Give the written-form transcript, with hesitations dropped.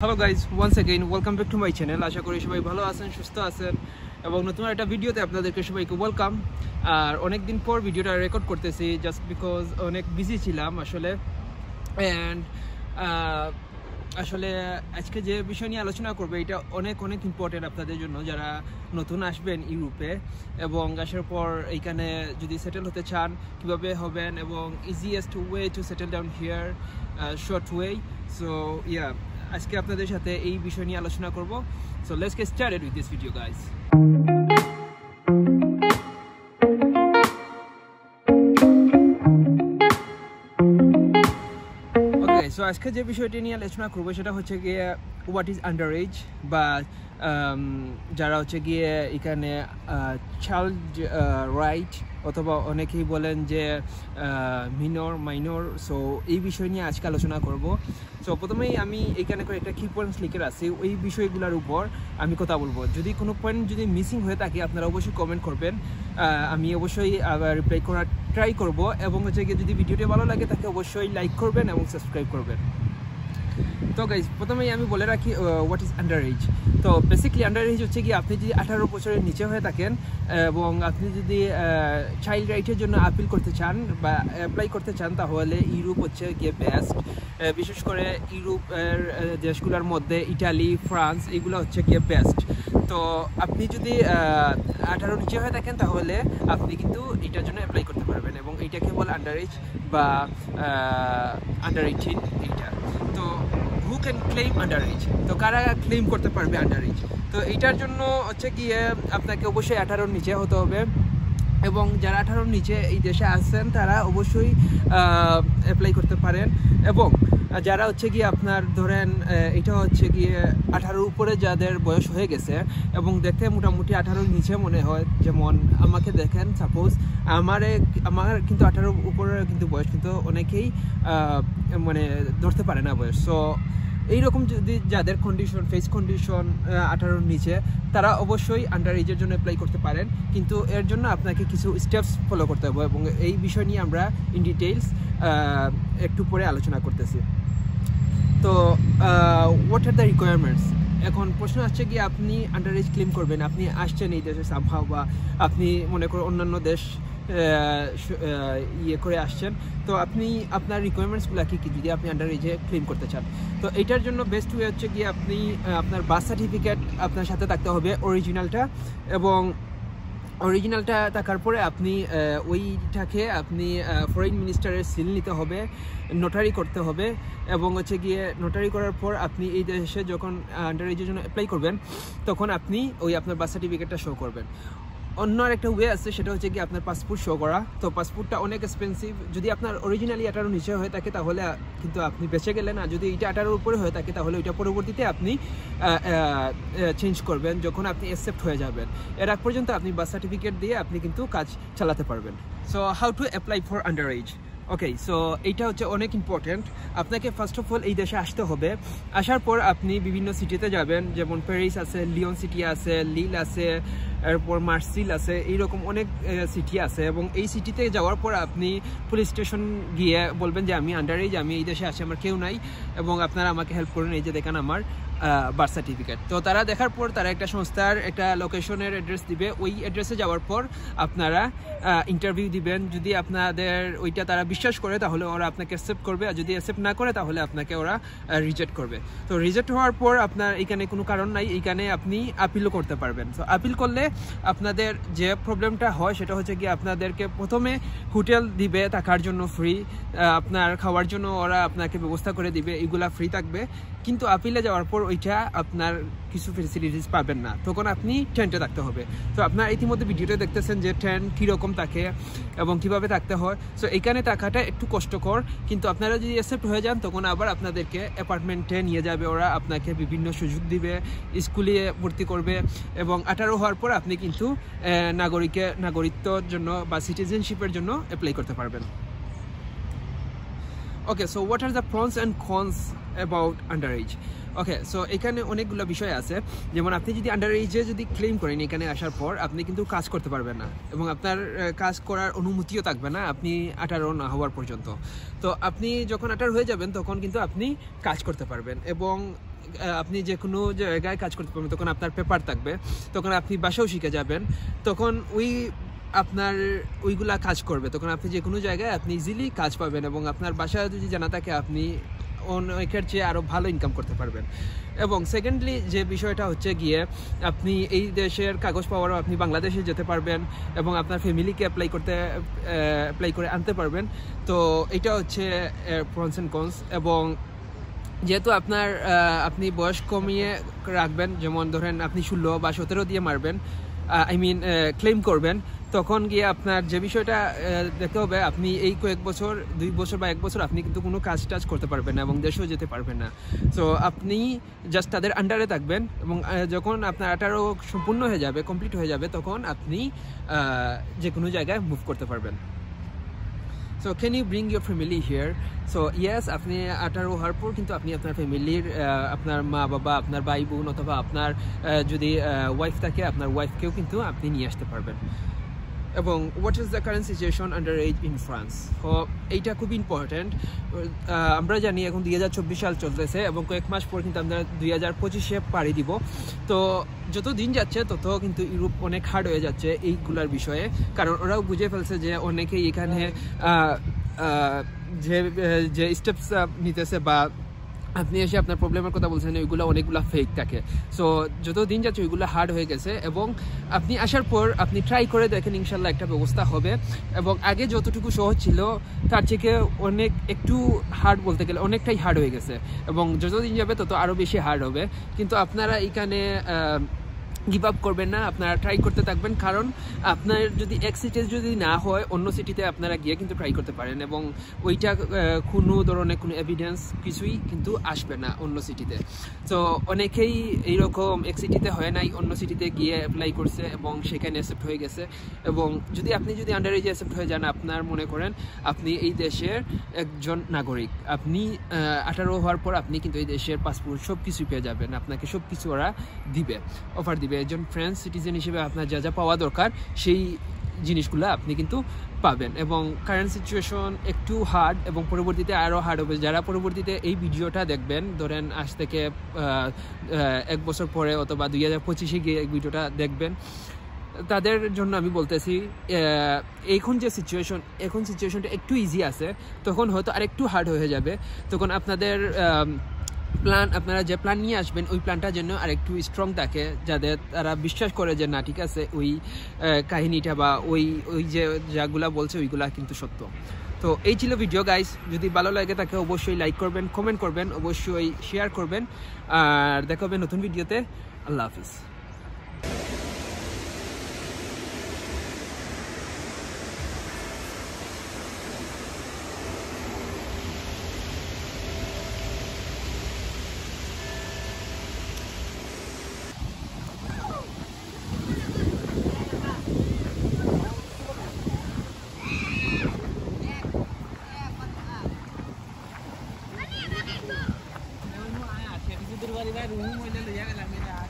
Hello guys, once again welcome back to my channel. আশা করি সবাই ভালো আছেন, সুস্থ আছেন এবং নতুন একটা ভিডিওতে আপনাদেরকে সবাইকে ওয়েলকাম। আর অনেক দিন পর ভিডিওটা রেকর্ড করতেছি জাস্ট বিকজ অনেক বিজি ছিলাম আসলে। অ্যান্ড আসলে আজকে যে বিষয় নিয়ে আলোচনা করবো এটা অনেক ইম্পর্টেন্ট আপনাদের জন্য যারা নতুন আসবেন ইউরোপে এবং আসার পর এইখানে যদি সেটেল হতে চান কীভাবে হবেন এবং easiest way to settle down here, short way. So yeah, আজকে আপনাদের সাথে এই বিষয় নিয়ে আলোচনা করব। So let's get started with this video guys. Okay, so আজকে যে বিষয়টি নিয়ে আলোচনা করবো সেটা হচ্ছে গিয়ে হোয়াট ইজ আন্ডার এজ, বা যারা হচ্ছে গিয়ে এখানে চাইল্ড রাইট অথবা অনেকেই বলেন যে মাইনর। সো এই বিষয় নিয়ে আজকে আলোচনা করব। সো প্রথমেই আমি এখানে করে একটা কি পয়েন্টস লিখে রাখছি, ওই বিষয়গুলোর উপর আমি কথা বলবো। যদি কোনো পয়েন্ট যদি মিসিং হয়ে থাকে আপনারা অবশ্যই কমেন্ট করবেন, আমি অবশ্যই আবার রিপ্লাই করার ট্রাই করব। এবং হচ্ছে গিয়ে যদি ভিডিওটি ভালো লাগে তাকে অবশ্যই লাইক করবেন এবং সাবস্ক্রাইব করবেন। তো গাইজ, প্রথমেই আমি বলে রাখি হোয়াট ইজ আন্ডার এজ। তো বেসিকলি আন্ডার এজ হচ্ছে কি, আপনি যদি 18 বছরের নিচে হয়ে থাকেন এবং আপনি যদি চাইল্ড রাইটের জন্য আপিল করতে চান বা অ্যাপ্লাই করতে চান তাহলে ইউরোপ হচ্ছে গিয়ে বেস্ট। বিশেষ করে ইউরোপের দেশগুলোর মধ্যে ইটালি, ফ্রান্স এগুলো হচ্ছে গিয়ে বেস্ট। তো আপনি যদি 18 নিচে হয়ে থাকেন তাহলে আপনি কিন্তু এটার জন্য অ্যাপ্লাই করতে পারবেন এবং এইটাকে বলে আন্ডার এজ বা আন্ডার 18 এইটা। তো who can claim under age, তো কারা ক্লেম করতে পারবে আন্ডার এজ? তো এইটার জন্য হচ্ছে গিয়ে আপনাকে অবশ্যই 18 নিচে হতে হবে এবং যারা 18 নিচে এই দেশে আসছেন তারা অবশ্যই অ্যাপ্লাই করতে পারেন। এবং যারা হচ্ছে গিয়ে আপনার ধরেন এটা হচ্ছে গিয়ে 18 উপরে যাদের বয়স হয়ে গেছে এবং দেখতে মোটামুটি 18 নিচে মনে হয়, যেমন আমাকে দেখেন সাপোজ আমার কিন্তু 18 উপরে কিন্তু বয়স, কিন্তু অনেকেই মানে ধরতে পারে না বয়স। সো এইরকম যদি যাদের ফেস কন্ডিশন 18 নিচে, তারা অবশ্যই আন্ডার এজের জন্য অ্যাপ্লাই করতে পারেন, কিন্তু এর জন্য আপনাকে কিছু স্টেপস ফলো করতে হবে এবং এই বিষয় নিয়ে আমরা ইন ডিটেইলস একটু পরে আলোচনা করতেছি। তো হোয়াট আর দ্য রিকোয়ারমেন্টস? এখন প্রশ্ন আসছে কি, আপনি আন্ডার এজ ক্লেম করবেন, আপনি আসছেন এই দেশে সামহাও, বা আপনি মনে করুন অন্যান্য দেশ ইয়ে করে আসছেন, তো আপনি আপনার রিকোয়ারমেন্টসগুলো কী যদি আপনি আন্ডার এজে ক্লেম করতে চান। তো এইটার জন্য বেস্ট ওয়ে হচ্ছে গিয়ে আপনি আপনার বার্থ সার্টিফিকেট আপনার সাথে থাকতে হবে, অরিজিনালটা। এবং অরিজিনালটা থাকার পরে আপনি ওইটাকে আপনি ফরেন মিনিস্টারের সিল নিতে হবে, নোটারি করতে হবে এবং হচ্ছে গিয়ে নোটারি করার পর আপনি এই দেশে যখন আন্ডার এজের জন্য অ্যাপ্লাই করবেন তখন আপনি ওই আপনার বার্থ সার্টিফিকেটটা শো করবেন। অন্য একটা ওয়ে আছে, সেটা হচ্ছে কি আপনার পাসপোর্ট শো করা। তো পাসপোর্টটা অনেক এক্সপেন্সিভ। যদি আপনার অরিজিনালি 18 নিচে হয়ে থাকে তাহলে কিন্তু আপনি বেঁচে গেলেন, আর যদি এটা 18 উপরে হয়ে থাকে তাহলে ওইটা পরবর্তীতে আপনি চেঞ্জ করবেন যখন আপনি অ্যাকসেপ্ট হয়ে যাবেন। এর আগ পর্যন্ত আপনি বার্থ সার্টিফিকেট দিয়ে আপনি কিন্তু কাজ চালাতে পারবেন। So how to apply for under age? Okay, so এইটা হচ্ছে অনেক ইম্পর্টেন্ট। আপনাকে ফার্স্ট অফ অল এই দেশে আসতে হবে। আসার পর আপনি বিভিন্ন সিটিতে যাবেন, যেমন প্যারিস আছে, লিওন সিটি আছে, লিল আছে, এরপর মার্সিল আছে, এইরকম অনেক সিটি আছে। এবং এই সিটিতে যাওয়ার পর আপনি পুলিশ স্টেশন গিয়ে বলবেন যে আমি আন্ডার এজ, আমি এই দেশে আসি, আমার কেউ নাই এবং আপনারা আমাকে হেল্প করুন, এই যে দেখেন আমার বার্থ সার্টিফিকেট। তো তারা দেখার পর তারা একটা সংস্থার একটা লোকেশনের অ্যাড্রেস দিবে, ওই অ্যাড্রেসে যাওয়ার পর আপনারা ইন্টারভিউ দিবেন। যদি আপনাদের ওইটা তারা বিশ্বাস করে তাহলে ওরা আপনাকে অ্যাকসেপ্ট করবে, আর যদি অ্যাকসেপ্ট না করে তাহলে আপনাকে ওরা রিজেক্ট করবে। তো রিজেক্ট হওয়ার পর আপনার এখানে কোনো কারণ নাই, এইখানে আপনি আপিলও করতে পারবেন। তো আপিল করলে আপনাদের যে প্রবলেমটা হয় সেটা হচ্ছে কি, আপনাদেরকে প্রথমে হোটেল দিবে থাকার জন্য ফ্রি, আপনার খাওয়ার জন্য ওরা আপনাকে ব্যবস্থা করে দিবে, এগুলা ফ্রি থাকবে। কিন্তু আপিলে যাওয়ার পর ওইটা আপনার কিছু ফেসিলিটিস পাবেন না, তখন আপনি টেন্টে থাকতে হবে। তো আপনার ইতিমধ্যে ভিডিওতে দেখতেছেন যে টেন্ট কীরকম থাকে এবং কিভাবে থাকতে হয়। সো এইখানে থাকাটা একটু কষ্টকর, কিন্তু আপনারা যদি অ্যাকসেপ্ট হয়ে যান তখন আবার আপনাদেরকে অ্যাপার্টমেন্টে নিয়ে যাবে, ওরা আপনাকে বিভিন্ন সুযোগ দিবে, স্কুলে ভর্তি করবে এবং 18 হওয়ার পর আপনি কিন্তু নাগরিকত্বর জন্য বা সিটিজেনশিপের জন্য অ্যাপ্লাই করতে পারবেন। Okay, so what are the pros and cons about under age? Okay, so এখানে অনেকগুলো বিষয় আছে। যেমন আপনি যদি আন্ডার এজে যদি ক্লেম করেন এখানে আসার পর, আপনি কিন্তু কাজ করতে পারবেন না এবং আপনার কাজ করার অনুমতিও থাকবে না আপনি 18 না হওয়ার পর্যন্ত। তো আপনি যখন 18 হয়ে যাবেন তখন কিন্তু আপনি কাজ করতে পারবেন এবং আপনি যে কোনো জায়গায় কাজ করতে পারবেন, তখন আপনার পেপার থাকবে, তখন আপনি বাসাও শিখে যাবেন, তখন আপনার ওইগুলা কাজ করবে, তখন আপনি যে কোনো জায়গায় আপনি ইজিলি কাজ পাবেন এবং আপনার বাসা যদি জানা থাকে আপনি অনেকের চেয়ে আরও ভালো ইনকাম করতে পারবেন। এবং সেকেন্ডলি যে বিষয়টা হচ্ছে গিয়ে আপনি এই দেশের কাগজ পাওয়ারও আপনি বাংলাদেশে যেতে পারবেন এবং আপনার ফ্যামিলিকে অ্যাপ্লাই করে আনতে পারবেন। তো এটা হচ্ছে প্রনস অ্যান্ড কনস। এবং যেহেতু আপনি বয়স কমিয়ে রাখবেন, যেমন ধরেন আপনি 16 বা 17 দিয়ে মারবেন, ক্লেম করবেন, তখন গিয়ে আপনার যে বিষয়টা দেখতে হবে, আপনি এই কয়েক বছর 2 বছর বা 1 বছর আপনি কিন্তু কোনো কাজ টাজ করতে পারবেন না এবং দেশেও যেতে পারবেন না। সো আপনি জাস্ট তাদের আন্ডারে থাকবেন এবং যখন আপনার 18 সম্পূর্ণ হয়ে যাবে, কমপ্লিট হয়ে যাবে, তখন আপনি যে কোনো জায়গায় মুভ করতে পারবেন। So can you bring your family here? So yes, আপনি 18 হওয়ার পর কিন্তু আপনি আপনার ফ্যামিলির আপনার মা বাবা, আপনার ভাই বোন, অথবা আপনার যদি ওয়াইফ থাকে আপনার ওয়াইফকেও কিন্তু আপনি নিয়ে আসতে পারবেন। এবং what is the current situation under age in France? এইটা খুব ইম্পর্ট্যান্ট। আমরা জানি এখন 2024 সাল চলতেছে এবং কয়েক মাস পর কিন্তু আমরা 2025-এ পাড়ি দিব। তো যত দিন যাচ্ছে তত কিন্তু ইউরোপ অনেক হার্ড হয়ে যাচ্ছে এইগুলার বিষয়ে, কারণ ওরাও বুঝে ফেলছে যে অনেকেই এখানে যে স্টেপস নিতেছে বা আপনি এসে আপনার প্রবলেমের কথা বলছেন ওইগুলো অনেকগুলো ফেক থাকে। সো যত দিন যাচ্ছে ওইগুলো হার্ড হয়ে গেছে এবং আপনি আসার পর আপনি ট্রাই করে দেখেন, ইনশাল্লাহ একটা ব্যবস্থা হবে। এবং আগে যতটুকু সহজ ছিল তার থেকে একটু হার্ড বলতে গেলে অনেকটাই হার্ড হয়ে গেছে এবং যত দিন যাবে তত আরও বেশি হার্ড হবে। কিন্তু আপনারা এখানে গিভ আপ করবেন না, আপনারা ট্রাই করতে থাকবেন, কারণ আপনার যদি এক সিটে যদি না হয় অন্য সিটিতে আপনারা গিয়ে কিন্তু ট্রাই করতে পারেন এবং ওইটা কোনো ধরনের কোনো এভিডেন্স কিছুই কিন্তু আসবে না অন্য সিটিতে। তো অনেকেই এইরকম এক সিটিতে হয় নাই, অন্য সিটিতে গিয়ে অ্যাপ্লাই করছে এবং সেখানে অ্যাকসেপ্ট হয়ে গেছে। এবং আপনি যদি আন্ডার এজে অ্যাকসেপ্ট হয়ে যান, আপনার মনে করেন আপনি এই দেশের একজন নাগরিক, আপনি 18 হওয়ার পর আপনি কিন্তু এই দেশের পাসপোর্ট সব কিছু পেয়ে যাবেন, আপনাকে সব কিছু ওরা অফার দিবে। একজন ফ্রেঞ্চ সিটিজেন হিসেবে আপনার যা যা পাওয়া দরকার সেই জিনিসগুলো আপনি কিন্তু পাবেন। এবং কারেন্ট সিচুয়েশন একটু হার্ড এবং পরবর্তীতে আরও হার্ড হবে। যারা পরবর্তীতে এই ভিডিওটা দেখবেন, ধরেন আজ থেকে 1 বছর পরে অথবা 2025-এ গিয়ে এই ভিডিওটা দেখবেন, তাদের জন্য আমি বলতেছি এখন সিচুয়েশনটা একটু ইজি আছে, তখন হয়তো আর একটু হার্ড হয়ে যাবে। তখন আপনারা যে প্ল্যান নিয়ে আসবেন ওই প্ল্যানটা যেন আর একটু স্ট্রং থাকে, যাদের তারা বিশ্বাস করে যে না ঠিক আছে ওই কাহিনীটা বা ওই যে যাগুলা বলছে ওইগুলা কিন্তু সত্য। তো এই ছিল ভিডিও গাইস। যদি ভালো লাগে তাকে অবশ্যই লাইক করবেন, কমেন্ট করবেন, অবশ্যই শেয়ার করবেন, আর দেখা হবে নতুন ভিডিওতে। আল্লাহ হাফিজ। Rumah